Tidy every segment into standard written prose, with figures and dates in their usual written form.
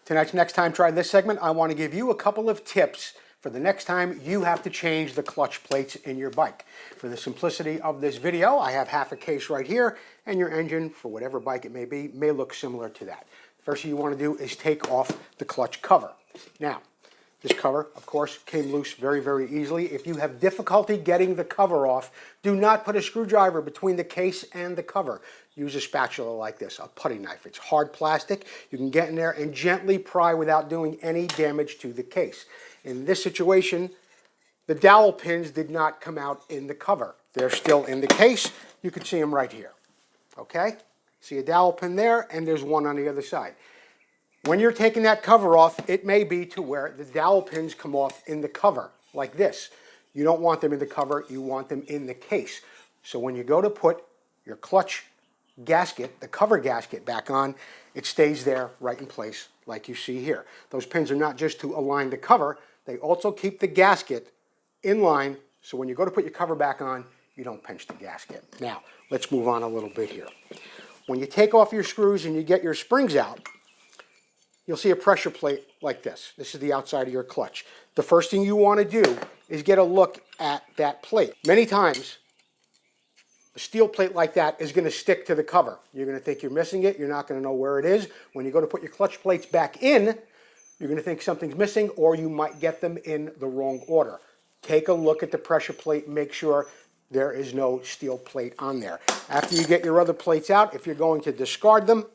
Tonight's Next Time Try This segment, I want to give you a couple of tips for the next time you have to change the clutch plates in your bike. For the simplicity of this video, I have half a case right here, and your engine, for whatever bike it may be, may look similar to that. First thing you want to do is take off the clutch cover. Now, this cover, of course, came loose very, very easily. If you have difficulty getting the cover off, do not put a screwdriver between the case and the cover. Use a spatula like this, a putty knife. It's hard plastic. You can get in there and gently pry without doing any damage to the case. In this situation, the dowel pins did not come out in the cover. They're still in the case. You can see them right here. Okay? See a dowel pin there, and there's one on the other side. When you're taking that cover off, it may be to where the dowel pins come off in the cover, like this. You don't want them in the cover, you want them in the case. So when you go to put your clutch gasket, the cover gasket back on, it stays there right in place like you see here. Those pins are not just to align the cover, they also keep the gasket in line, so when you go to put your cover back on, you don't pinch the gasket. Now, let's move on a little bit here. When you take off your screws and you get your springs out, you'll see a pressure plate like this. This is the outside of your clutch. The first thing you want to do is get a look at that plate. Many times, a steel plate like that is going to stick to the cover. You're going to think you're missing it. You're not going to know where it is. When you go to put your clutch plates back in, you're going to think something's missing, or you might get them in the wrong order. Take a look at the pressure plate. Make sure there is no steel plate on there. After you get your other plates out, if you're going to discard them,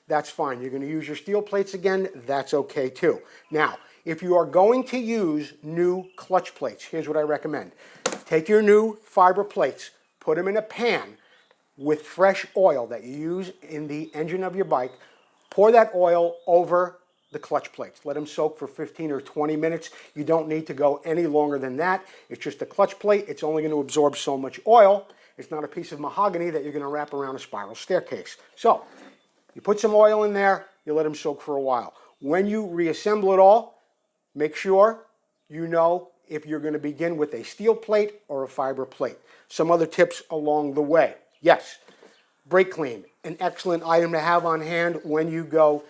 that's fine. You're going to use your steel plates again, that's okay too. Now, if you are going to use new clutch plates, here's what I recommend. Take your new fiber plates, put them in a pan with fresh oil that you use in the engine of your bike. Pour that oil over the clutch plates. Let them soak for 15 or 20 minutes. You don't need to go any longer than that. It's just a clutch plate. It's only going to absorb so much oil. It's not a piece of mahogany that you're going to wrap around a spiral staircase. So, you put some oil in there, you let them soak for a while. When you reassemble it all, make sure you know if you're going to begin with a steel plate or a fiber plate. Some other tips along the way. Yes, brake clean, an excellent item to have on hand when you go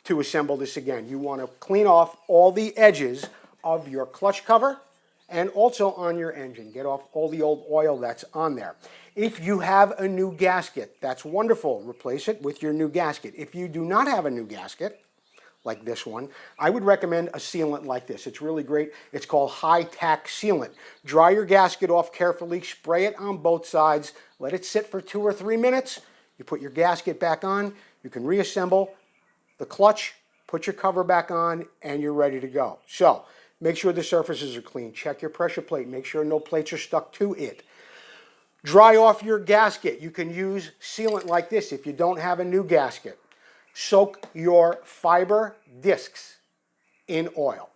to assemble this again. You want to clean off all the edges of your clutch cover and also on your engine. Get off all the old oil that's on there. If you have a new gasket, that's wonderful. Replace it with your new gasket. If you do not have a new gasket, like this one, I would recommend a sealant like this. It's really great. It's called high-tack sealant. Dry your gasket off carefully, spray it on both sides, let it sit for 2 or 3 minutes. You put your gasket back on, you can reassemble the clutch, put your cover back on, and you're ready to go. So, make sure the surfaces are clean. Check your pressure plate. Make sure no plates are stuck to it. Dry off your gasket. You can use sealant like this if you don't have a new gasket. Soak your fiber discs in oil.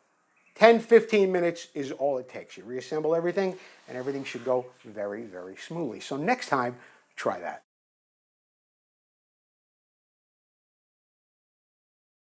10-15 minutes is all it takes. You reassemble everything, and everything should go very, very smoothly. So next time, try that.